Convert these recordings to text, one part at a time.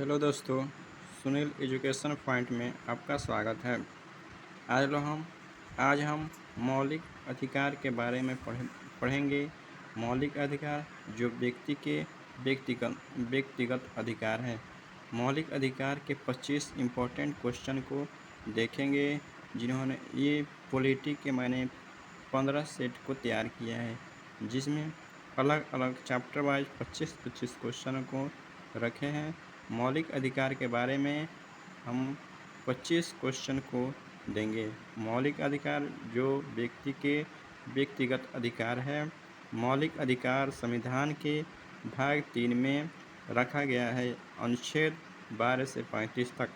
Hello दोस्तों, Sunil education point में आपका स्वागत है। आज हम मौलिक अधिकार के बारे में पढ़ेंगे। मौलिक अधिकार जो व्यक्ति के व्यक्तिगत अधिकार हैं। मौलिक अधिकार के 25 इम्पोर्टेंट क्वेश्चन को देखेंगे, जिन्होंने ये पॉलिटी के मैंने 15 सेट को तैयार किया है, जिसमें अलग अलग चैप्टर वाइज 25-25 क्वेश्चन को रखे हैं। मौलिक अधिकार के बारे में हम 25 क्वेश्चन को देंगे। मौलिक अधिकार जो व्यक्ति के व्यक्तिगत अधिकार है। मौलिक अधिकार संविधान के भाग 3 में रखा गया है, अनुच्छेद 12 से 35 तक।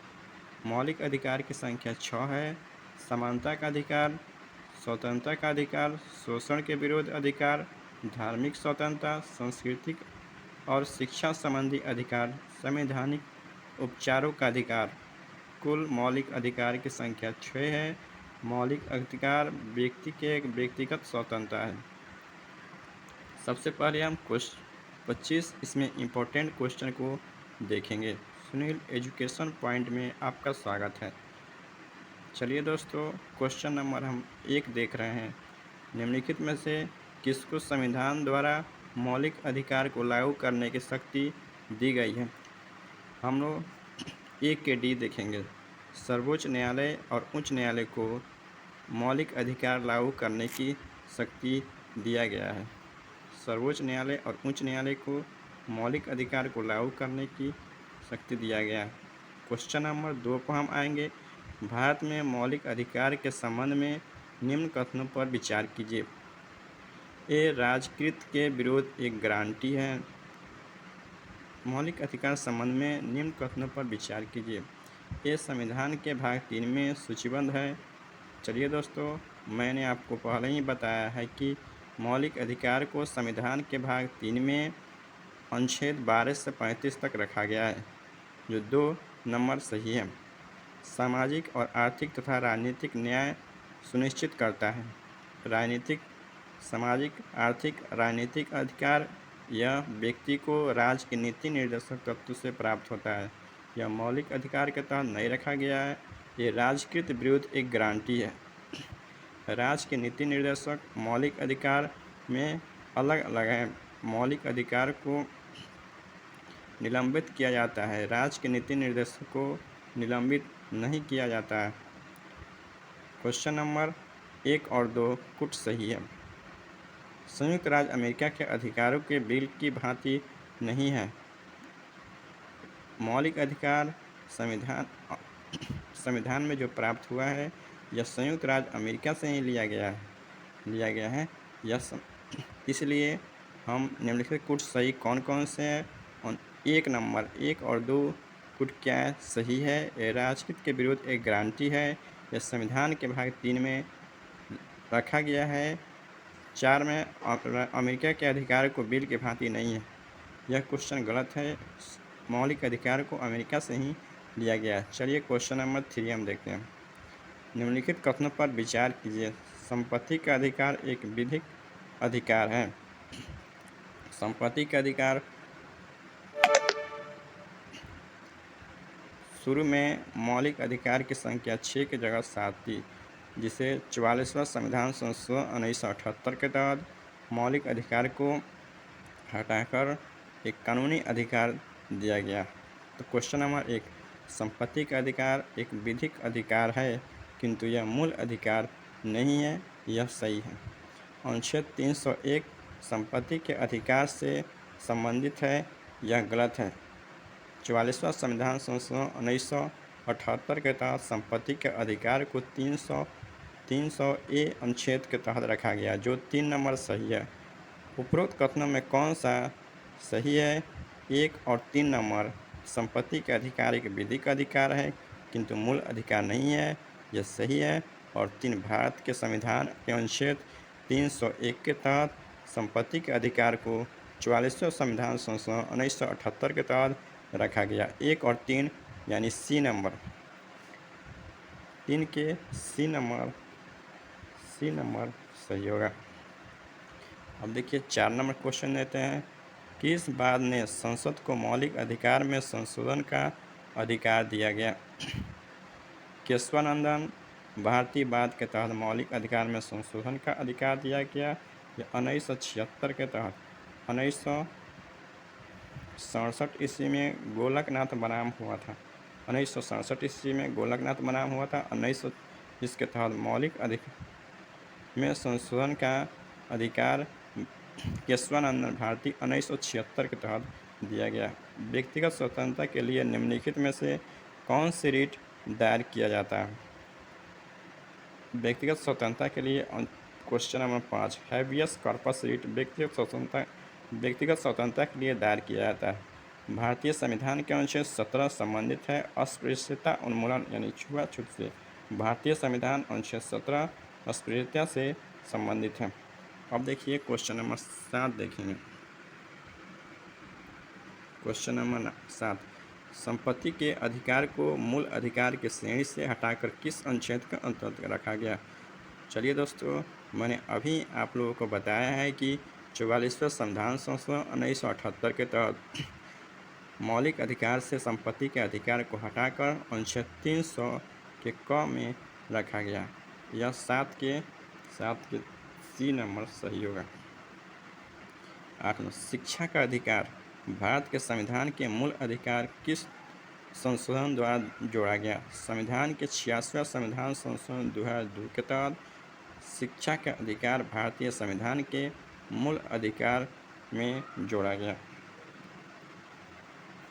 मौलिक अधिकार की संख्या 6 है। समानता का अधिकार, स्वतंत्रता का अधिकार, शोषण के विरोध अधिकार, धार्मिक स्वतंत्रता, सांस्कृतिक और शिक्षा संबंधी अधिकार, संवैधानिक उपचारों का अधिकार। कुल मौलिक अधिकार की संख्या 6 है। मौलिक अधिकार व्यक्ति के व्यक्तिगत स्वतंत्रता है। सबसे पहले हम 25 इसमें इम्पोर्टेंट क्वेश्चन को देखेंगे। सुनील एजुकेशन पॉइंट में आपका स्वागत है। चलिए दोस्तों, क्वेश्चन नंबर हम 1 देख रहे हैं। निम्नलिखित में से किसको संविधान द्वारा मौलिक अधिकार को लागू करने की शक्ति दी गई है? हम लोग 1 के डी देखेंगे। सर्वोच्च न्यायालय और उच्च न्यायालय को मौलिक अधिकार लागू करने की शक्ति दिया गया है। सर्वोच्च न्यायालय और उच्च न्यायालय को मौलिक अधिकार को लागू करने की शक्ति दिया गया है। क्वेश्चन नंबर 2 पर हम आएंगे। भारत में मौलिक अधिकार के संबंध में निम्न कथनों पर विचार कीजिए। ये राजकृत के विरोध एक गारंटी है। मौलिक अधिकार संबंध में निम्न कथनों पर विचार कीजिए। ये संविधान के भाग 3 में सूचीबद्ध है। चलिए दोस्तों, मैंने आपको पहले ही बताया है कि मौलिक अधिकार को संविधान के भाग 3 में अनुच्छेद 12 से 35 तक रखा गया है, जो 2 नंबर सही है। सामाजिक और आर्थिक तथा राजनीतिक न्याय सुनिश्चित करता है। राजनीतिक, सामाजिक, आर्थिक, राजनीतिक अधिकार यह व्यक्ति को राज्य के नीति निर्देशक तत्व से प्राप्त होता है। यह मौलिक अधिकार के तहत नहीं रखा गया है। ये राजकृत विरुद्ध एक गारंटी है। राज्य के नीति निर्देशक मौलिक अधिकार में अलग अलग है। मौलिक अधिकार को निलंबित किया जाता है। राज्य के नीति निर्देशक को निलंबित नहीं किया जाता है। क्वेश्चन नंबर 1 और 2 कुछ सही है। संयुक्त राज्य अमेरिका के अधिकारों के बिल की भांति नहीं है। मौलिक अधिकार संविधान में जो प्राप्त हुआ है, यह संयुक्त राज्य अमेरिका से ही लिया गया है। इसलिए हम निम्नलिखित कुछ सही कौन कौन से हैं? 1 नंबर 1 और 2 कुछ क्या है? सही है। यह राजकृत के विरुद्ध एक गारंटी है। यह संविधान के भाग 3 में रखा गया है। 4 में अमेरिका के अधिकार को बिल की भांति नहीं है। यह क्वेश्चन गलत है। मौलिक अधिकार को अमेरिका से ही लिया गया है। चलिए क्वेश्चन नंबर 3 हम देखते हैं। निम्नलिखित कथनों पर विचार कीजिए। संपत्ति का अधिकार एक विधिक अधिकार है। संपत्ति का अधिकार शुरू में मौलिक अधिकार की संख्या 6 की जगह 7 थी, जिसे 44वां संविधान संशोधन 1978 के तहत मौलिक अधिकार को हटाकर एक कानूनी अधिकार दिया गया। तो क्वेश्चन नंबर 1, संपत्ति का अधिकार एक विधिक अधिकार है, किंतु यह मूल अधिकार नहीं है। यह सही है। अनुच्छेद 301 संपत्ति के अधिकार से संबंधित है। यह गलत है। 44वां संविधान संशोधन 1978 के तहत संपत्ति के अधिकार को 300 अनुच्छेद के तहत रखा गया, जो 3 नंबर सही है। उपरोक्त कथनों में कौन सा सही है? 1 और 3 नंबर। संपत्ति के अधिकार एक विधिक अधिकार है, किंतु मूल अधिकार नहीं है। यह सही है। और 3, भारत के संविधान के अनुच्छेद 301 के तहत संपत्ति के अधिकार को 44वें संविधान संशोधन 1978 के तहत रखा गया। 1 और 3 यानी सी नंबर। 3 के सी नंबर सही होगा। अब देखिए 4 नंबर क्वेश्चन देते हैं। किस बाद ने संसद को मौलिक अधिकार में संशोधन का अधिकार दिया गया? केशवानंदन भारतीय बाद के तहत मौलिक अधिकार में संशोधन का अधिकार दिया गया या 1976 के तहत? 1967 ईस्वी में गोलकनाथ बनाम हुआ था। 1967 ईस्वी में गोलकनाथ बनाम हुआ था। 1920 के तहत मौलिक अधिकार में संशोधन का अधिकार केशवानंदन भारती 1976 के तहत दिया गया। व्यक्तिगत स्वतंत्रता के लिए निम्नलिखित में से कौन सी रिट दायर किया जाता है? व्यक्तिगत स्वतंत्रता के लिए question number 5 habeas corpus writ व्यक्तिगत स्वतंत्रता के लिए दायर किया जाता है। भारतीय संविधान के अनुच्छेद 17 संबंधित है अस्पृश्यता उन्मूलन यानी छुआछूत से। भारतीय संविधान अनुच्छेद 17 अस्पृश्यता से संबंधित है। अब देखिए क्वेश्चन नंबर 7 देखेंगे। क्वेश्चन नंबर 7 संपत्ति के अधिकार को मूल अधिकार की श्रेणी से हटाकर किस अनुच्छेद के अंतर्गत रखा गया? चलिए दोस्तों, मैंने अभी आप लोगों को बताया है कि 44वें संविधान संशोधन 1978 के तहत मौलिक अधिकार से संपत्ति के अधिकार को हटाकर अनुच्छेद 300 के क में रखा गया। यह 7 के सी नंबर सही होगा। 8 शिक्षा का अधिकार भारत के संविधान के मूल अधिकार किस संशोधन द्वारा जोड़ा गया? संविधान के 86वें संविधान संशोधन 2002 के तहत शिक्षा का अधिकार भारतीय संविधान के मूल अधिकार में जोड़ा गया।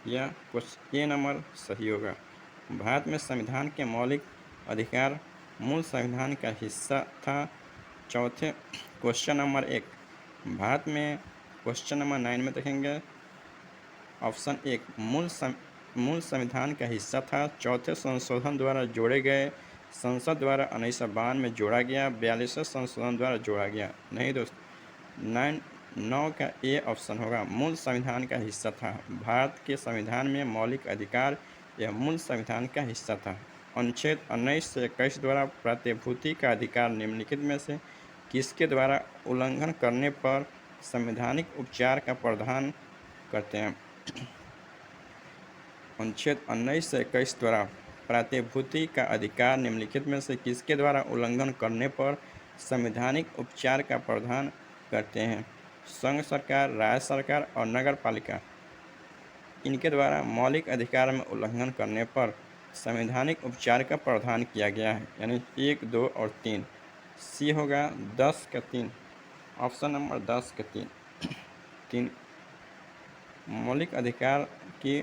यह क्वेश्चन ए नंबर सही होगा। भारत में संविधान के मौलिक अधिकार मूल संविधान का हिस्सा था। चौथे क्वेश्चन नंबर 1 भारत में क्वेश्चन नंबर 9 में देखेंगे ऑप्शन 1 मूल संविधान का हिस्सा था। चौथे संशोधन द्वारा जोड़े गए। संसद द्वारा 1952 में जोड़ा गया। 42वें संशोधन द्वारा जोड़ा गया। नहीं दोस्त, 9 का ए ऑप्शन होगा, मूल संविधान का हिस्सा था। भारत के संविधान में मौलिक अधिकार यह मूल संविधान का हिस्सा था। अनुच्छेद 19 से 21 द्वारा प्रतिभूति का अधिकार निम्नलिखित में से किसके द्वारा उल्लंघन करने पर संवैधानिक उपचार का प्रावधान करते हैं? अनुच्छेद 19 से 21 द्वारा प्रतिभूति का अधिकार निम्नलिखित में से किसके द्वारा उल्लंघन करने पर संवैधानिक उपचार का प्रावधान करते हैं? संघ सरकार, राज्य सरकार और नगर पालिका, इनके द्वारा मौलिक अधिकार में उल्लंघन करने पर संवैधानिक उपचार का प्रावधान किया गया है, यानी 1, 2 और 3। सी होगा 10 का 3, ऑप्शन नंबर 10 का 3। मौलिक अधिकार की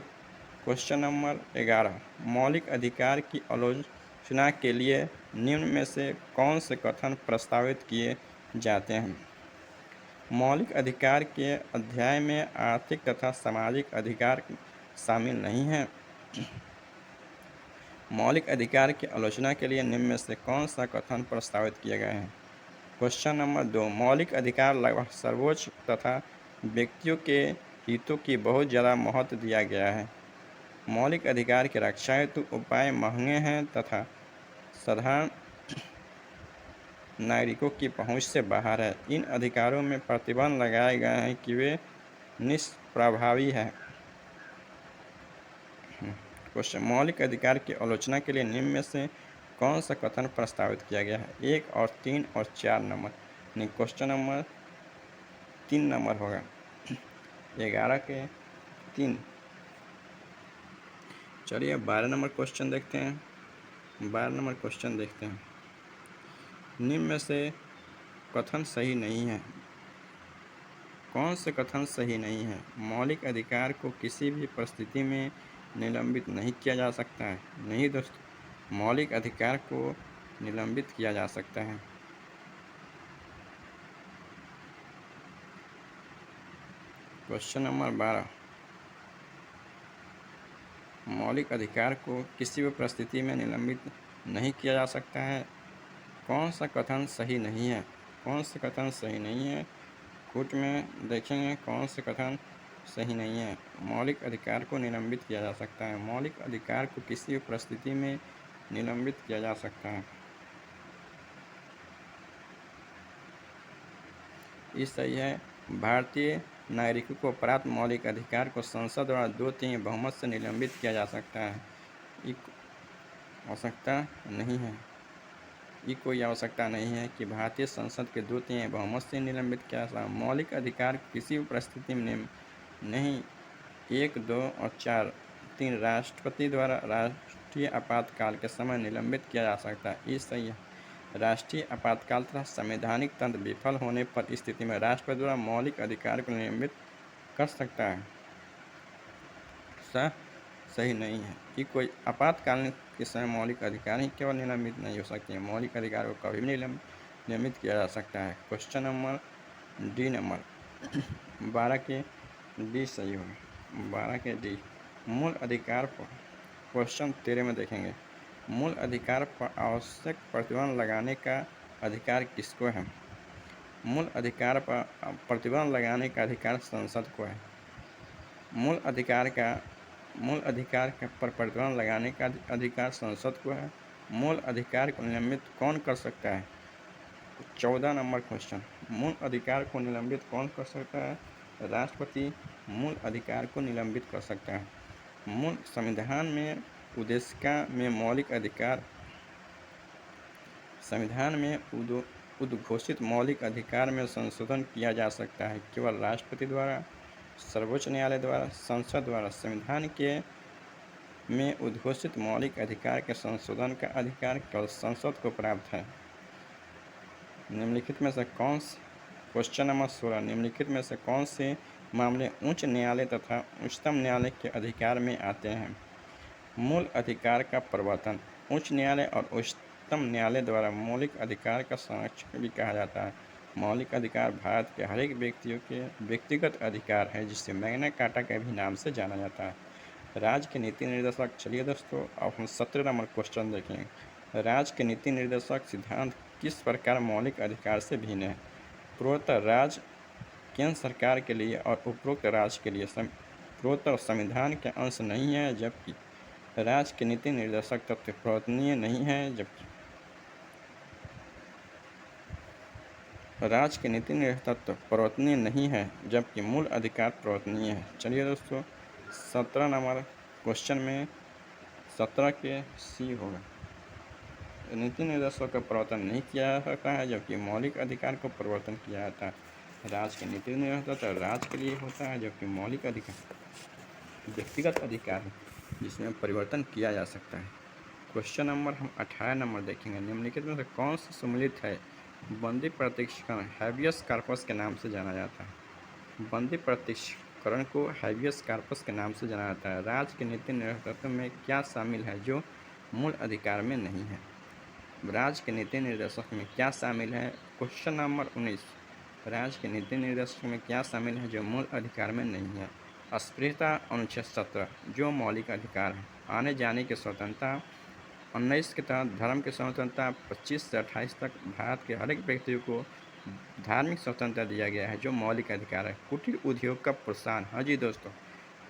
क्वेश्चन नंबर 11 मौलिक अधिकार की आलोचना के लिए निम्न में से कौन से कथन प्रस्तावित किए जाते हैं? मौलिक अधिकार के अध्याय में आर्थिक तथा सामाजिक अधिकार शामिल नहीं है। मौलिक अधिकार की आलोचना के लिए निम्न में से कौन सा कथन प्रस्तावित किया गया है? क्वेश्चन नंबर 2 मौलिक अधिकार लगभग सर्वोच्च तथा व्यक्तियों के हितों की बहुत ज़्यादा महत्व दिया गया है। मौलिक अधिकार की रक्षा हेतु उपाय महंगे हैं तथा साधारण नागरिकों की पहुंच से बाहर है। इन अधिकारों में प्रतिबंध लगाए गए हैं कि वे निष्प्रभावी हैं। क्वेश्चन मौलिक अधिकार की आलोचना के लिए निम्न में से कौन सा कथन प्रस्तावित किया गया है? 1 और 3 और 4 नंबर, नहीं क्वेश्चन नंबर 3 नंबर होगा। 11 के 3। चलिए 12 नंबर क्वेश्चन देखते हैं। 12 नंबर क्वेश्चन देखते हैं। निम्न में से कथन सही नहीं है। कौन से कथन सही नहीं है? मौलिक अधिकार को किसी भी परिस्थिति में निलंबित नहीं किया जा सकता है। नहीं दोस्तों, मौलिक अधिकार को निलंबित किया जा सकता है। क्वेश्चन नंबर 12 मौलिक अधिकार को किसी भी परिस्थिति में निलंबित नहीं किया जा सकता है। कौन सा कथन सही नहीं है? कौन से कथन सही नहीं है? कोर्ट में देखेंगे कौन से कथन सही नहीं है। मौलिक अधिकार को निलंबित किया जा सकता है। मौलिक अधिकार को किसी भी परिस्थिति में निलंबित किया जा सकता है। ये सही है। भारतीय नागरिकों को प्राप्त मौलिक अधिकार को संसद द्वारा 2/3 बहुमत से निलंबित किया जा सकता है। ये आवश्यकता नहीं है ये कोई आवश्यकता नहीं है कि भारतीय संसद के 2/3 बहुमत से निलंबित किया जा। मौलिक अधिकार किसी भी परिस्थिति में नहीं 1, 2 और 4 3 राष्ट्रपति द्वारा राष्ट्रीय आपातकाल के समय निलंबित किया जा सकता है। ये सही है। राष्ट्रीय आपातकाल तथा संवैधानिक तंत्र विफल होने पर स्थिति में राष्ट्रपति द्वारा मौलिक अधिकार को निलंबित कर सकता है। सही नहीं है। ये कोई आपातकालीन के समय मौलिक अधिकार ही केवल निलंबित नहीं हो सकते हैं, मौलिक अधिकार को कभी भी निलंबित किया जा सकता है। क्वेश्चन नंबर डी नंबर 12 के डी सही होगा। 12 के डी मूल अधिकार पर क्वेश्चन 13 में देखेंगे। मूल अधिकार पर आवश्यक प्रतिबंध लगाने का अधिकार किसको है? मूल अधिकार पर प्रतिबंध लगाने का अधिकार संसद को है। मूल अधिकार पर प्रतिबंध लगाने का अधिकार संसद को है। मूल अधिकार को निलंबित कौन कर सकता है? 14 नंबर क्वेश्चन मूल अधिकार को निलंबित कौन कर सकता है? राष्ट्रपति मूल अधिकार को निलंबित कर सकता है। मूल संविधान में उद्देशिका में मौलिक अधिकार संविधान में उद्घोषित मौलिक अधिकार में संशोधन किया जा सकता है केवल राष्ट्रपति द्वारा, सर्वोच्च न्यायालय द्वारा, संसद द्वारा। संविधान के में उद्घोषित मौलिक अधिकार के संशोधन का अधिकार केवल संसद को प्राप्त है। निम्नलिखित में से कौन क्वेश्चन नंबर 16 निम्नलिखित में से कौन से मामले उच्च न्यायालय तथा उच्चतम न्यायालय के अधिकार में आते हैं? मूल अधिकार का प्रवर्तन उच्च न्यायालय और उच्चतम न्यायालय द्वारा मौलिक अधिकार का संरक्षण भी कहा जाता है। मौलिक अधिकार भारत के हर एक व्यक्तियों के व्यक्तिगत अधिकार है जिसे मैग्ना कार्टा के भी नाम से जाना जाता है। राज्य के नीति निर्देशक चलिए दोस्तों अब हम 17 नंबर क्वेश्चन देखेंगे। राज्य के नीति निर्देशक सिद्धांत किस प्रकार मौलिक अधिकार से भिन्न है? पूर्वोत्तर राज्य केंद्र सरकार के लिए और उपरोक्त राज्य के लिए पूर्वोत्तर संविधान के अंश नहीं है, जबकि राज्य के नीति निर्देशक तत्व प्रवर्तनीय नहीं है, जबकि राज्य के नीति निर्देशक तत्व प्रवर्तनीय नहीं है, जबकि मूल अधिकार प्रवर्तनीय है। चलिए दोस्तों 17 नंबर क्वेश्चन में 17 के सी होगा। नीति निर्देशों का प्रवर्तन नहीं किया जा सकता है, जबकि मौलिक अधिकार को प्रवर्तन किया जाता है। राज्य के नीति निर्देशक राज्य के लिए होता है, जबकि मौलिक अधिकार व्यक्तिगत अधिकार है जिसमें परिवर्तन किया जा सकता है। क्वेश्चन नंबर हम 18 नंबर देखेंगे। निम्नलिखित में से कौन सा सम्मिलित है? बंदी प्रत्यक्षीकरण हैबियस कॉर्पस के नाम से जाना जाता है। बंदी प्रत्यक्षीकरण को हैबियस कॉर्पस के नाम से जाना जाता है। राज्य के नीति निर्देशक में क्या शामिल है जो मूल अधिकार में नहीं है? राज्य के नीति निर्देशक में क्या शामिल है? क्वेश्चन नंबर 19 राज्य के नीति निर्देशक में क्या शामिल है जो मूल अधिकार में नहीं है? अस्पृश्यता अनुच्छेद 17 जो मौलिक अधिकार है। आने जाने की स्वतंत्रता 19 के तहत धर्म की स्वतंत्रता 25 से 28 तक भारत के हर एक व्यक्ति को धार्मिक स्वतंत्रता दिया गया है जो मौलिक अधिकार है। कुटीर उद्योग का प्रोत्साहन, हाँ जी दोस्तों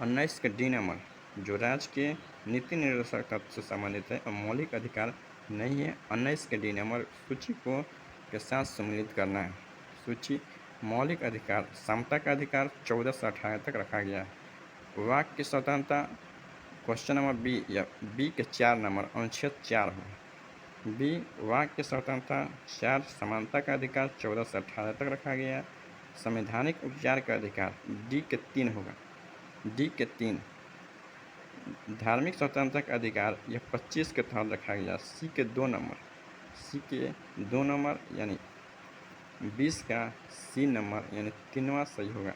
19 के डी नंबर जो राज्य के नीति निर्देशक तत्व से संबंधित है और मौलिक अधिकार नहीं है। 19 के डी नंबर सूची को के साथ सम्मिलित करना है। सूची मौलिक अधिकार समता का अधिकार 14 से 18 तक रखा गया है। वाक की स्वतंत्रता क्वेश्चन नंबर बी या बी के 4 नंबर अनुच्छेद 4 हो। बी वाक की स्वतंत्रता 4 समानता का अधिकार 14 से 18 तक रखा गया है। संवैधानिक उपचार का अधिकार डी के 3 होगा। डी के 3 धार्मिक स्वतंत्रता का अधिकार यह 25 के तहत रखा गया। सी के 2 नंबर यानी 20 का सी नंबर यानी 3वां सही होगा।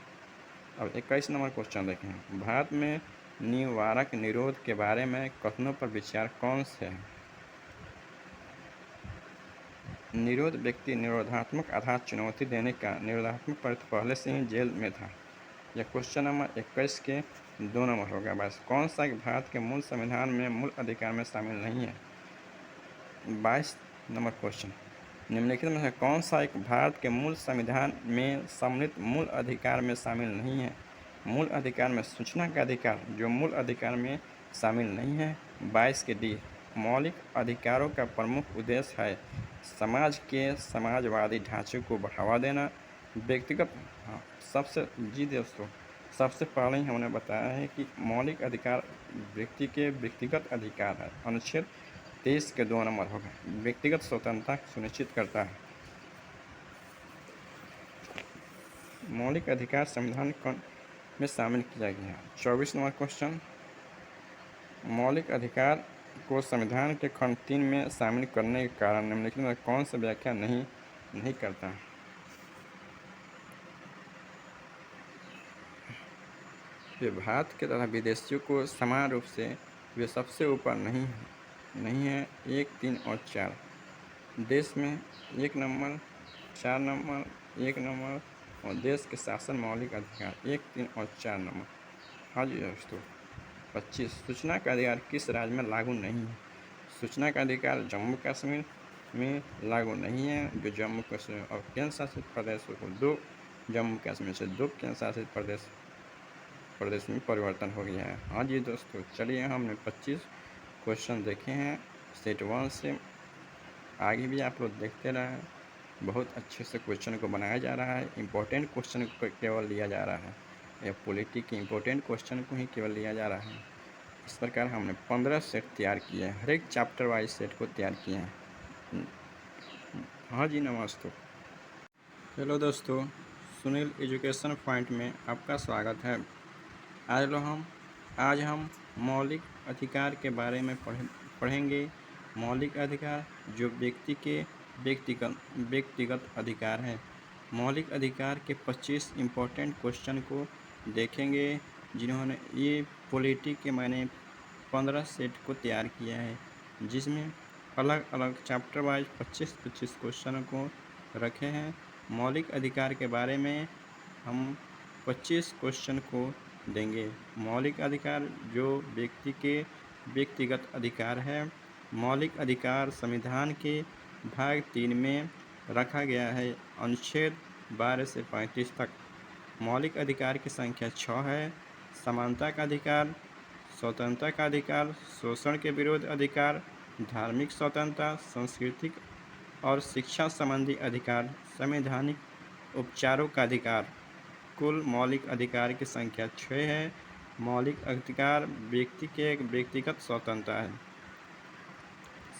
अब 21 नंबर क्वेश्चन देखें। भारत में निवारक निरोध के बारे में कथनों पर विचार कौन से है? निरोध व्यक्ति निरोधात्मक आधार चुनौती देने का निरोधात्मक पर पहले से ही जेल में था। यह क्वेश्चन नंबर 21 के 2 नंबर होगा। बस कौन सा भारत के मूल संविधान में मूल अधिकार में शामिल नहीं है? 22 नंबर क्वेश्चन निम्नलिखित में से कौन सा एक भारत के मूल संविधान में सम्मिलित मूल अधिकार में शामिल नहीं है? मूल अधिकार में सूचना का अधिकार जो मूल अधिकार में शामिल नहीं है। 22 के डी मौलिक अधिकारों का प्रमुख उद्देश्य है समाज के समाजवादी ढांचे को बढ़ावा देना, व्यक्तिगत हाँ, जी दोस्तों, सबसे पहले ही हमने बताया है कि मौलिक अधिकार व्यक्ति के व्यक्तिगत अधिकार है। अनुच्छेद 23 के 2 नंबर हो गए, व्यक्तिगत स्वतंत्रता सुनिश्चित करता है। मौलिक अधिकार संविधान में शामिल किया गया है। 24 नंबर क्वेश्चन, मौलिक अधिकार को संविधान के खंड 3 में शामिल करने के कारण निम्नलिखित में कौन सा व्याख्या नहीं करता है? वे भारत के तथा विदेशियों को समान रूप से वे सबसे ऊपर नहीं है 1, 3 और 4। देश में 1 नंबर, 4 नंबर, 1 नंबर और देश के शासन मौलिक अधिकार 1, 3 और 4 नंबर। हाँ जी दोस्तों। 25, सूचना का अधिकार किस राज्य में लागू नहीं है? सूचना का अधिकार जम्मू कश्मीर में लागू नहीं है, जो जम्मू कश्मीर और केंद्र शासित प्रदेशों को 2 जम्मू कश्मीर से 2 केंद्र शासित प्रदेश में परिवर्तन हो गया है। हाँ जी दोस्तों, चलिए हमने 25 क्वेश्चन देखे हैं। सेट 1 से आगे भी आप लोग देखते रहें। बहुत अच्छे से क्वेश्चन को बनाया जा रहा है। इम्पोर्टेंट क्वेश्चन को केवल लिया जा रहा है, या पॉलिटी के इम्पोर्टेंट क्वेश्चन को ही केवल लिया जा रहा है। इस प्रकार हमने 15 सेट तैयार किए हैं, हर एक चैप्टर वाइज सेट को तैयार किए हैं। हाँ जी नमस्ते। हेलो दोस्तों, सुनील एजुकेशन पॉइंट में आपका स्वागत है। आज हम मौलिक अधिकार के बारे में पढ़ेंगे। मौलिक अधिकार जो व्यक्ति के व्यक्तिगत अधिकार हैं। मौलिक अधिकार के 25 इम्पोर्टेंट क्वेश्चन को देखेंगे, जिन्होंने ये पॉलिटी के मैंने 15 सेट को तैयार किया है, जिसमें अलग अलग चैप्टर वाइज 25-25 क्वेश्चन को रखे हैं। मौलिक अधिकार के बारे में हम 25 क्वेश्चन को देंगे। मौलिक अधिकार जो व्यक्ति के व्यक्तिगत अधिकार है। मौलिक अधिकार संविधान के भाग 3 में रखा गया है, अनुच्छेद 12 से 35 तक। मौलिक अधिकार की संख्या 6 है। समानता का अधिकार, स्वतंत्रता का अधिकार, शोषण के विरुद्ध अधिकार, धार्मिक स्वतंत्रता, सांस्कृतिक और शिक्षा संबंधी अधिकार, संवैधानिक उपचारों का अधिकार। कुल मौलिक अधिकार की संख्या 6 है। मौलिक अधिकार व्यक्ति के एक व्यक्तिगत स्वतंत्रता है।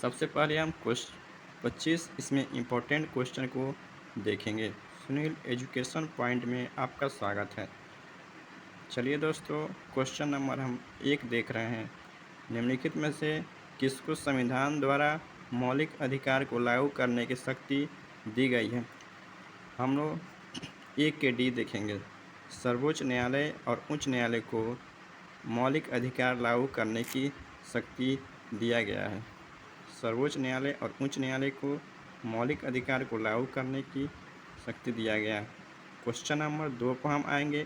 सबसे पहले हम 25 इसमें इम्पोर्टेंट क्वेश्चन को देखेंगे। सुनील एजुकेशन पॉइंट में आपका स्वागत है। चलिए दोस्तों, क्वेश्चन नंबर हम 1 देख रहे हैं। निम्नलिखित में से किसको संविधान द्वारा मौलिक अधिकार को लागू करने की शक्ति दी गई है? हम लोग 1 के डी देखेंगे। सर्वोच्च न्यायालय और उच्च न्यायालय को मौलिक अधिकार लागू करने की शक्ति दिया गया है। सर्वोच्च न्यायालय और उच्च न्यायालय को मौलिक अधिकार को लागू करने की शक्ति दिया गया है। क्वेश्चन नंबर 2 पर हम आएंगे।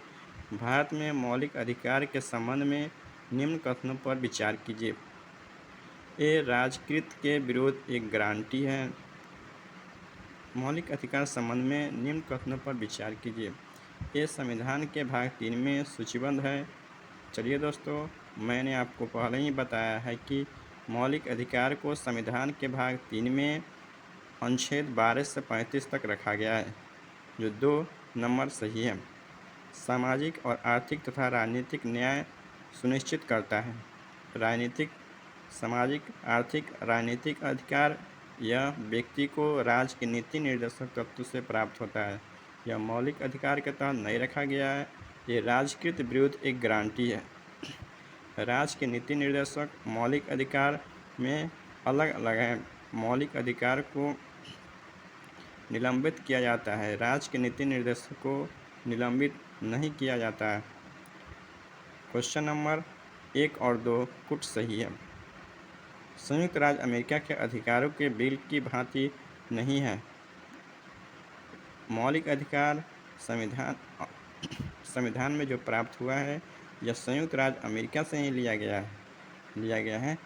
भारत में मौलिक अधिकार के संबंध में निम्न कथनों पर विचार कीजिए। ये राजकृत के विरुद्ध एक गारंटी है। मौलिक अधिकार संबंध में निम्न कथनों पर विचार कीजिए। ये संविधान के भाग 3 में सूचीबद्ध है। चलिए दोस्तों, मैंने आपको पहले ही बताया है कि मौलिक अधिकार को संविधान के भाग 3 में अनुच्छेद 12 से 35 तक रखा गया है, जो 2 नंबर सही है। सामाजिक और आर्थिक तथा राजनीतिक न्याय सुनिश्चित करता है। सामाजिक, आर्थिक, राजनीतिक अधिकार यह व्यक्ति को राज्य के नीति निर्देशक तत्व से प्राप्त होता है। यह मौलिक अधिकार के तहत नहीं रखा गया है। ये राजकृत विरुद्ध एक गारंटी है। राज्य के नीति निर्देशक मौलिक अधिकार में अलग अलग हैं। मौलिक अधिकार को निलंबित किया जाता है। राज्य के नीति निर्देशक को निलंबित नहीं किया जाता है। क्वेश्चन नंबर 1 और 2 कुछ सही है। संयुक्त राज्य अमेरिका के अधिकारों के बिल की भांति नहीं है। मौलिक अधिकार संविधान में जो प्राप्त हुआ है, यह संयुक्त राज्य अमेरिका से ही लिया गया है।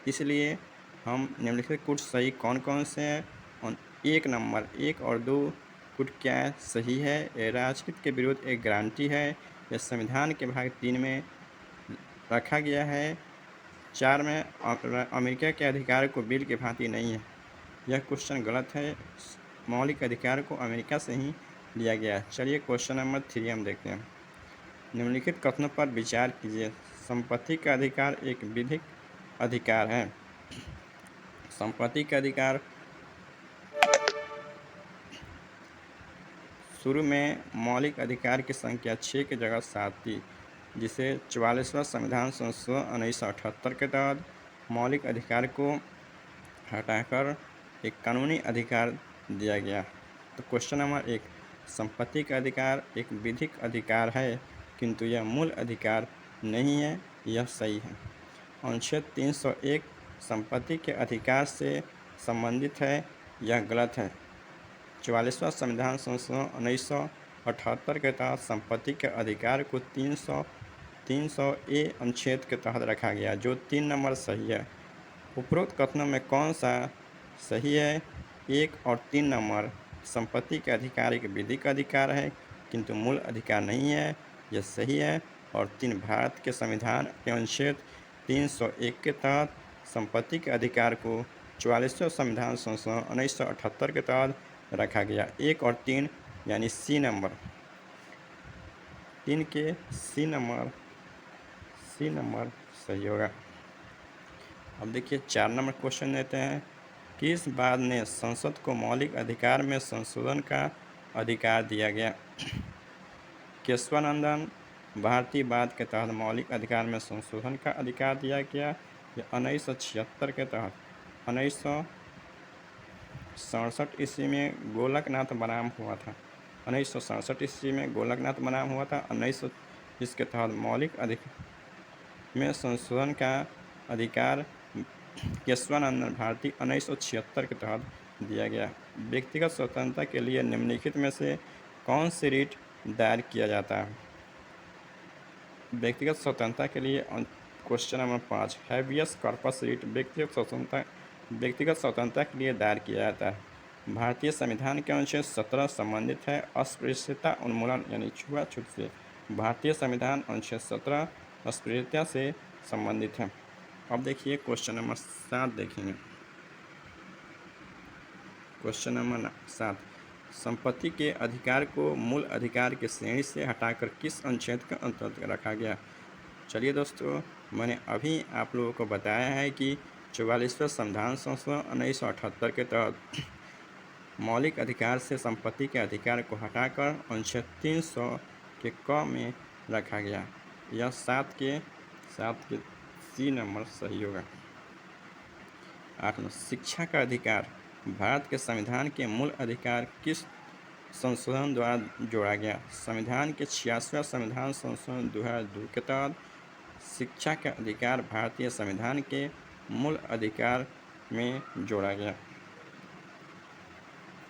इसलिए हम निम्नलिखित कुछ सही कौन कौन से हैं? 1 नंबर 1 और 2 कुछ क्या है? सही है। यह राजकृत के विरुद्ध एक गारंटी है। यह संविधान के भाग 3 में रखा गया है। 4 में अमेरिका के अधिकार को बिल के भांति नहीं है। यह क्वेश्चन गलत है। मौलिक अधिकार को अमेरिका से ही लिया गया है। चलिए क्वेश्चन नंबर 3 हम देखते हैं। निम्नलिखित कथनों पर विचार कीजिए। संपत्ति का अधिकार एक विधिक अधिकार है। संपत्ति का अधिकार शुरू में मौलिक अधिकार की संख्या 6 की जगह 7 थी, जिसे 44वां संविधान संशोधन 1978 के तहत मौलिक अधिकार को हटाकर एक कानूनी अधिकार दिया गया। तो क्वेश्चन नंबर 1, संपत्ति का अधिकार एक विधिक अधिकार है किंतु यह मूल अधिकार नहीं है, यह सही है। अनुच्छेद 301 संपत्ति के अधिकार से संबंधित है, यह गलत है। 44वां संविधान संशोधन 1978 के तहत संपत्ति के अधिकार को 300A अनुच्छेद के तहत रखा गया, जो 3 नंबर सही है। उपरोक्त कथनों में कौन सा सही है? 1 और 3 नंबर संपत्ति के अधिकार एक विधिक अधिकार है किंतु मूल अधिकार नहीं है, यह सही है। और 3 भारत के संविधान के अनुच्छेद 301 के तहत संपत्ति के अधिकार को 44वें संविधान संशोधन 1978 के तहत रखा गया। 1 और 3 यानी सी नंबर, 3 के सी नंबर सही होगा। अब देखिए 4 नंबर क्वेश्चन देते हैं। किस बाद ने संसद को मौलिक अधिकार में संशोधन का अधिकार दिया गया? केशवानंदन भारतीय बाद के तहत मौलिक अधिकार में संशोधन का अधिकार दिया गया। यह 1976 के तहत 1967 ईस्वी में गोलकनाथ बनाम हुआ था। 1967 ईस्वी में गोलकनाथ बनाम हुआ था। 1900 इसके तहत मौलिक अधिकार में संशोधन का अधिकार केशवानंदन भारती 1976 के तहत दिया गया। व्यक्तिगत स्वतंत्रता के लिए निम्नलिखित में से कौन सी रिट दायर किया जाता है? व्यक्तिगत स्वतंत्रता के लिए question number 5, habeas corpus writ व्यक्तिगत स्वतंत्रता के लिए दायर किया जाता है। भारतीय संविधान के अनुच्छेद 17 संबंधित है अस्पृश्यता उन्मूलन यानी छुआछूत से। भारतीय संविधान अनुच्छेद 17 अस्पृश्यता से संबंधित है। अब देखिए क्वेश्चन नंबर 7 देखेंगे। क्वेश्चन नंबर 7, संपत्ति के अधिकार को मूल अधिकार की श्रेणी से हटाकर किस अनुच्छेद के अंतर्गत रखा गया? चलिए दोस्तों, मैंने अभी आप लोगों को बताया है कि 44वें संविधान संशोधन 1978 के तहत मौलिक अधिकार से संपत्ति के अधिकार को हटाकर अनुच्छेद 300 के क में रखा गया। यह 7 के सी नंबर सही होगा। 8 में शिक्षा का अधिकार भारत के संविधान के मूल अधिकार किस संशोधन द्वारा जोड़ा गया? संविधान के 86वें संविधान संशोधन 2002 के तहत शिक्षा का अधिकार भारतीय संविधान के मूल अधिकार में जोड़ा गया।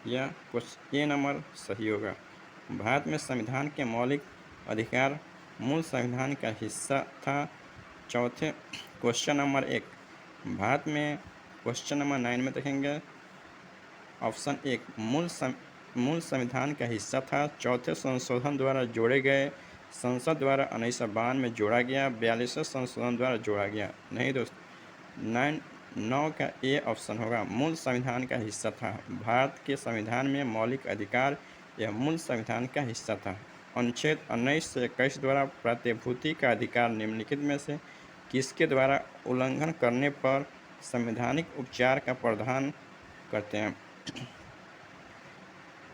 यह क्वेश्चन ए नंबर सही होगा। भारत में संविधान के मौलिक अधिकार मूल संविधान का हिस्सा था। चौथे क्वेश्चन नंबर 1, भारत में क्वेश्चन नंबर 9 में देखेंगे ऑप्शन 1 मूल संविधान का हिस्सा था। चौथे संशोधन द्वारा जोड़े गए, संसद द्वारा 1952 में जोड़ा गया, 42वें संशोधन द्वारा जोड़ा गया। नहीं दोस्त, 9 का ए ऑप्शन होगा, मूल संविधान का हिस्सा था। भारत के संविधान में मौलिक अधिकार यह मूल संविधान का हिस्सा था। अनुच्छेद 19 से 21 द्वारा प्रतिभूति का अधिकार निम्नलिखित में से किसके द्वारा उल्लंघन करने पर संवैधानिक उपचार का प्रावधान करते हैं?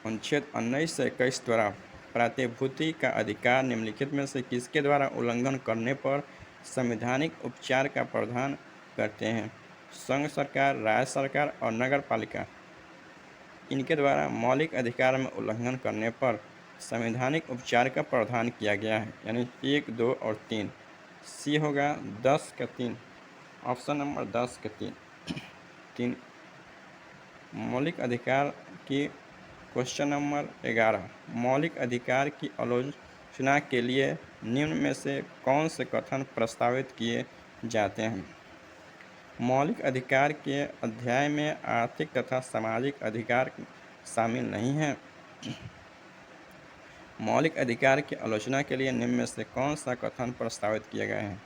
अनुच्छेद 19 से 21 द्वारा प्रतिभूति का अधिकार निम्नलिखित में से किसके द्वारा उल्लंघन करने पर संवैधानिक उपचार का प्रावधान करते हैं? संघ सरकार, राज्य सरकार और नगर पालिका, इनके द्वारा मौलिक अधिकार में उल्लंघन करने पर संवैधानिक उपचार का प्रावधान किया गया है। यानी 1, 2 और 3 सी होगा। 10 का 3 ऑप्शन नंबर 10 के 3 मौलिक अधिकार की। क्वेश्चन नंबर 11, मौलिक अधिकार की आलोचना के लिए निम्न में से कौन से कथन प्रस्तावित किए जाते हैं? मौलिक अधिकार के अध्याय में आर्थिक तथा सामाजिक अधिकार शामिल नहीं हैं। मौलिक अधिकार की आलोचना के लिए निम्न में से कौन सा कथन प्रस्तावित किए गए हैं?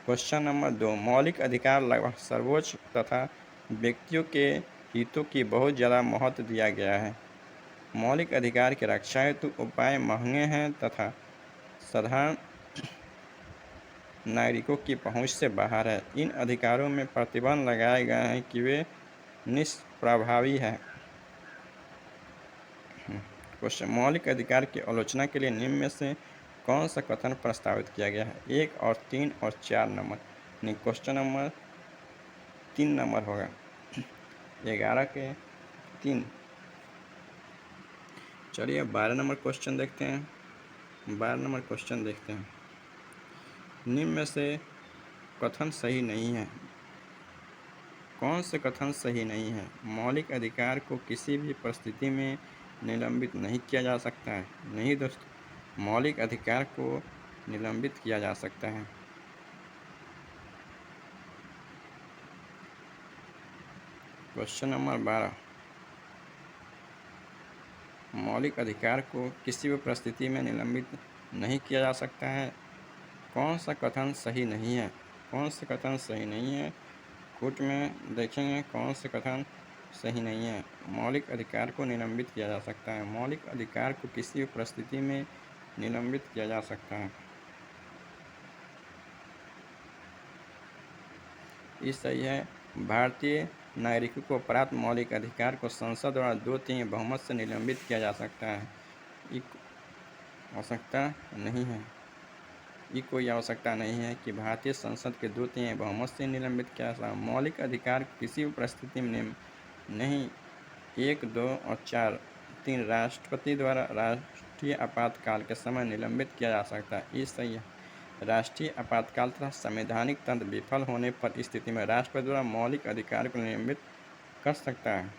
क्वेश्चन नंबर 2, मौलिक अधिकार लगभग सर्वोच्च तथा व्यक्तियों के हितों की बहुत ज़्यादा महत्व दिया गया है। मौलिक अधिकार की रक्षा हेतु उपाय महंगे हैं तथा साधारण नागरिकों की पहुंच से बाहर है। इन अधिकारों में प्रतिबंध लगाए गए हैं कि वे निष्प्रभावी है। क्वेश्चन, मौलिक अधिकार की आलोचना के लिए निम्न में से कौन सा कथन प्रस्तावित किया गया है? 1 और 3 और 4 नंबर। नहीं, क्वेश्चन नंबर 3 नंबर होगा। 11 के 3। चलिए 12 नंबर क्वेश्चन देखते हैं। 12 नंबर क्वेश्चन देखते हैं। निम्न में से कथन सही नहीं है। कौन से कथन सही नहीं है? मौलिक अधिकार को किसी भी परिस्थिति में निलंबित नहीं किया जा सकता है। नहीं दोस्तों, मौलिक अधिकार को निलंबित किया जा सकता है। क्वेश्चन नंबर 12, मौलिक अधिकार को किसी भी परिस्थिति में निलंबित नहीं किया जा सकता है। कौन सा कथन सही नहीं है? कौन से कथन सही नहीं है? कोट में देखेंगे कौन से कथन सही नहीं है। मौलिक अधिकार को निलंबित किया जा सकता है। मौलिक अधिकार को किसी भी परिस्थिति में निलंबित किया जा सकता है। ये सही है। भारतीय नागरिकों को प्राप्त मौलिक अधिकार को संसद द्वारा 2/3 बहुमत से निलंबित किया जा सकता है। ये आवश्यकता नहीं है। ये कोई आवश्यकता नहीं है कि भारतीय संसद के 2/3 बहुमत से निलंबित किया जा सकता है। मौलिक अधिकार किसी भी परिस्थिति में नहीं 1, 2 और 4 3 राष्ट्रपति द्वारा राष्ट्रीय आपातकाल के समय निलंबित किया जा सकता है। ये सही है। राष्ट्रीय आपातकाल तथा संवैधानिक तंत्र विफल होने पर स्थिति में राष्ट्रपति द्वारा मौलिक अधिकार को निलंबित कर सकता है।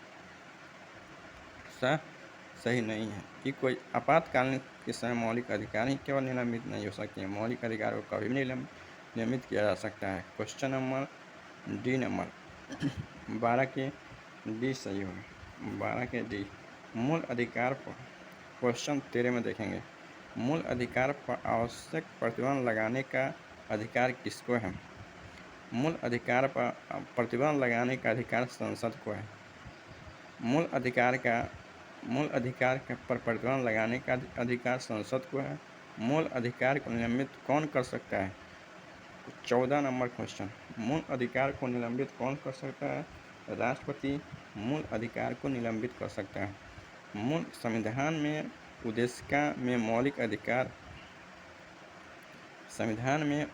सही नहीं है कि कोई आपातकालीन के समय मौलिक अधिकार ही केवल निलंबित नहीं हो सकते हैं। मौलिक अधिकार को कभी भी निलंबित किया जा सकता है। क्वेश्चन नंबर डी नंबर 12 के डी सही होगा। 12 के डी। मूल अधिकार पर क्वेश्चन 13 में देखेंगे। मूल अधिकार पर आवश्यक प्रतिबंध लगाने का अधिकार किसको है? मूल अधिकार पर प्रतिबंध लगाने का अधिकार संसद को है। मूल अधिकार पर प्रतिबंध लगाने का अधिकार संसद को है। मूल अधिकार को निलंबित कौन कर सकता है? 14 नंबर क्वेश्चन। मूल अधिकार को निलंबित कौन कर सकता है? राष्ट्रपति मूल अधिकार को निलंबित कर सकता है। मूल संविधान में उद्देशिका में मौलिक अधिकार संविधान में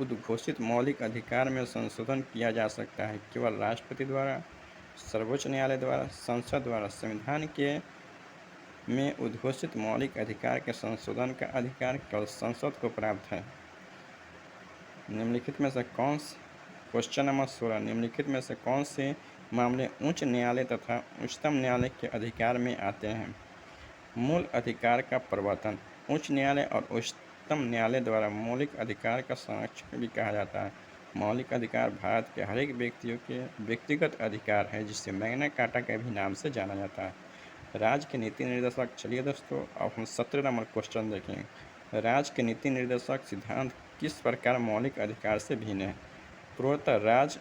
उद्घोषित मौलिक अधिकार में संशोधन किया जा सकता है केवल राष्ट्रपति द्वारा, सर्वोच्च न्यायालय द्वारा, संसद द्वारा। संविधान के में उद्घोषित मौलिक अधिकार के संशोधन का अधिकार केवल संसद को प्राप्त है। निम्नलिखित में से कौन से क्वेश्चन नंबर 16 निम्नलिखित में से कौन से मामले उच्च न्यायालय तथा उच्चतम न्यायालय के अधिकार में आते हैं? मूल अधिकार का प्रवर्तन उच्च न्यायालय और उच्चतम न्यायालय द्वारा मौलिक अधिकार का संरक्षण भी कहा जाता है। मौलिक अधिकार भारत के हर एक व्यक्तियों के व्यक्तिगत अधिकार है जिसे मैग्ना कार्टा के भी नाम से जाना जाता है। राज्य के नीति निर्देशक। चलिए दोस्तों, अब हम 17 नंबर क्वेश्चन देखेंगे। राज्य के नीति निर्देशक सिद्धांत किस प्रकार मौलिक अधिकार से भिन्न है? पूर्वोत्तर राज्य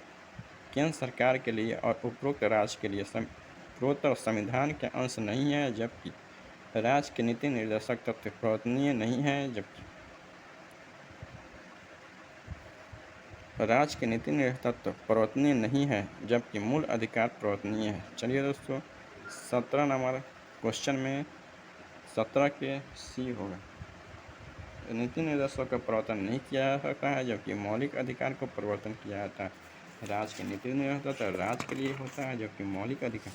केंद्र सरकार के लिए और उपरोक्त राज्य के लिए पूर्वोत्तर संविधान के अंश नहीं है, जबकि राज्य के नीति निर्देशक तत्व प्रवर्तनीय नहीं है, जबकि राज्य के नीति निर्देशक तत्व प्रवर्तनीय नहीं है, जबकि मूल अधिकार प्रवर्तनीय है। चलिए दोस्तों, 17 नंबर क्वेश्चन में 17 के सी होगा। नीति निर्देशों का प्रवर्तन नहीं किया जा सकता है, जबकि मौलिक अधिकार को प्रवर्तन किया जाता है। राज्य के नीति निर्देशक राज्य के लिए होता है, जबकि मौलिक अधिकार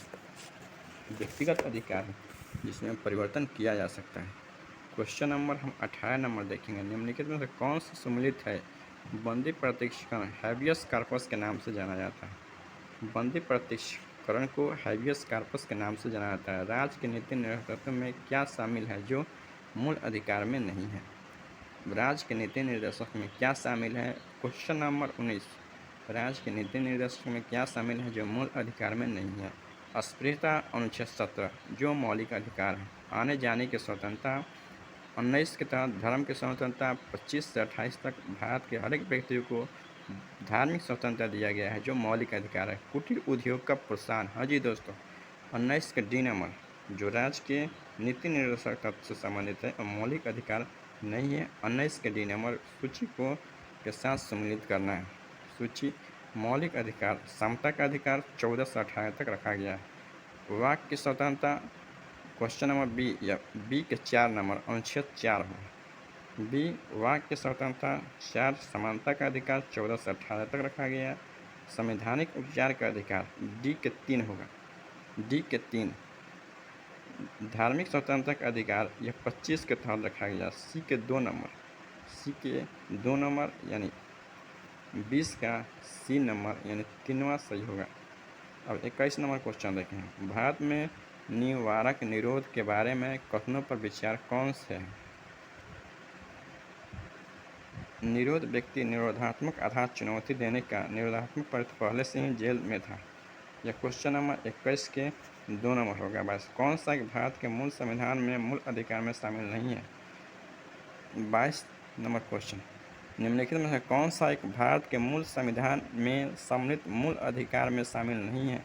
व्यक्तिगत अधिकार है जिसमें परिवर्तन किया जा सकता है। क्वेश्चन नंबर हम 18 नंबर देखेंगे। निम्नलिखित में से कौन सा सम्मिलित है? बंदी प्रत्यक्षीकरण हैबियस कॉर्पस के नाम से जाना जाता है। बंदी प्रत्यक्षीकरण को हैबियस कॉर्पस के नाम से जाना जाता है। राज्य के नीति निर्देशक में क्या शामिल है जो मूल अधिकार में नहीं है? राज्य के नीति निर्देशक में क्या शामिल है? Question number 19। राज्य के नीति निर्देशक में क्या शामिल है जो मूल अधिकार में नहीं है? अस्पृश्यता अनुच्छेद 17 जो मौलिक अधिकार है। आने जाने की स्वतंत्रता। 19 के तहत धर्म की स्वतंत्रता। 25 से 28 तक भारत के हर एक व्यक्ति को धार्मिक स्वतंत्रता दिया गया है जो मौलिक अधिकार है। कुटीर उद्योग का प्रोत्साहन। हाँ जी दोस्तों, 19 के डी नंबर जो राज्य के नीति निर्देशक तत्व से संबंधित है और मौलिक अधिकार नहीं है। 19 के डी नंबर सूची को के साथ सम्मिलित करना है। सूची मौलिक अधिकार समता का अधिकार 14 से 18 तक रखा गया है। वाक की स्वतंत्रता क्वेश्चन नंबर बी या बी के 4 नंबर अनुच्छेद 4 हो। बी वाक की स्वतंत्रता 4 समानता का अधिकार 14 से 18 तक रखा गया है। संवैधानिक उपचार का अधिकार डी के 3 होगा। डी के 3 धार्मिक स्वतंत्रता का अधिकार यह 25 के तहत रखा गया। सी के 2 नंबर सी के 2 नंबर यानी 20 का सी नंबर यानी 3वां सही होगा। अब 21 नंबर क्वेश्चन देखें। भारत में निवारक निरोध के बारे में कथनों पर विचार कौन से है? निरोध व्यक्ति निरोधात्मक आधार चुनौती देने का निरोधात्मक पक्ष पहले से ही जेल में था। यह क्वेश्चन नंबर 21 के 2 नंबर होगा। बस कौन सा भारत के मूल संविधान में मूल अधिकार में शामिल नहीं है? 22 नंबर क्वेश्चन निम्नलिखित में से कौन सा एक भारत के मूल संविधान में सम्मिलित मूल अधिकार में शामिल नहीं है?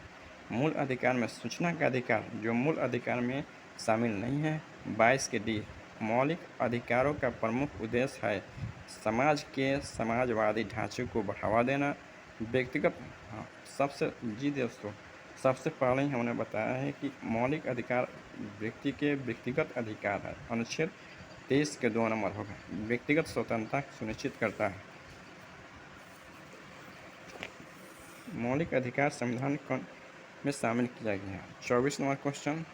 मूल अधिकार में सूचना का अधिकार जो मूल अधिकार में शामिल नहीं है। 22 के डी मौलिक अधिकारों का प्रमुख उद्देश्य है समाज के समाजवादी ढांचे को बढ़ावा देना। व्यक्तिगत सबसे दोस्तों सबसे पहले ही हमने बताया है कि मौलिक अधिकार व्यक्ति के व्यक्तिगत अधिकार है। अनुच्छेद 23 के 2 नंबर होगा। व्यक्तिगत स्वतंत्रता सुनिश्चित करता है। मौलिक अधिकार संविधान में शामिल किया गया है। 24 नंबर क्वेश्चन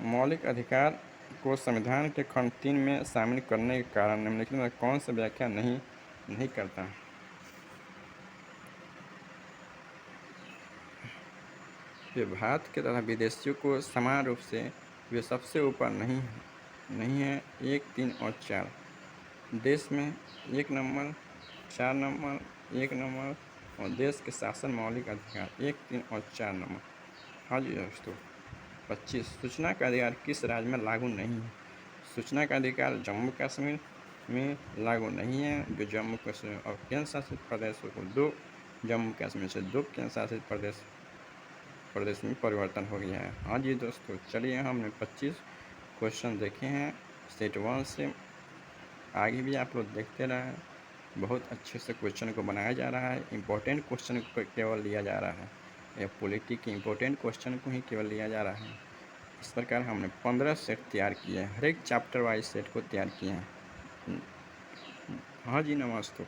मौलिक अधिकार को संविधान के खंड 3 में शामिल करने के कारण निम्नलिखित में कौन सा व्याख्या नहीं करता? वे भारत के तथा विदेशियों को समान रूप से वे सबसे ऊपर नहीं है 1, 3 और 4 देश में 1 नंबर 4 नंबर 1 नंबर और देश के शासन मौलिक अधिकार 1, 3 और 4 नंबर। हाँ जी दोस्तों 25 सूचना का अधिकार किस राज्य में लागू नहीं है? सूचना का अधिकार जम्मू कश्मीर में लागू नहीं है। जो जम्मू कश्मीर और केंद्र शासित प्रदेशों को 2 जम्मू कश्मीर से 2 केंद्र शासित प्रदेश में परिवर्तन हो गया है। हाँ जी दोस्तों चलिए हमने 25 क्वेश्चन देखे हैं सेट 1 से। आगे भी आप लोग देखते रहें। बहुत अच्छे से क्वेश्चन को बनाया जा रहा है। इम्पोर्टेंट क्वेश्चन को केवल लिया जा रहा है या पॉलिटी के इम्पोर्टेंट क्वेश्चन को ही केवल लिया जा रहा है। इस प्रकार हमने 15 सेट तैयार किए हैं। हर एक चैप्टर वाइज सेट को तैयार किए हैं। हाँ जी नमस्ते।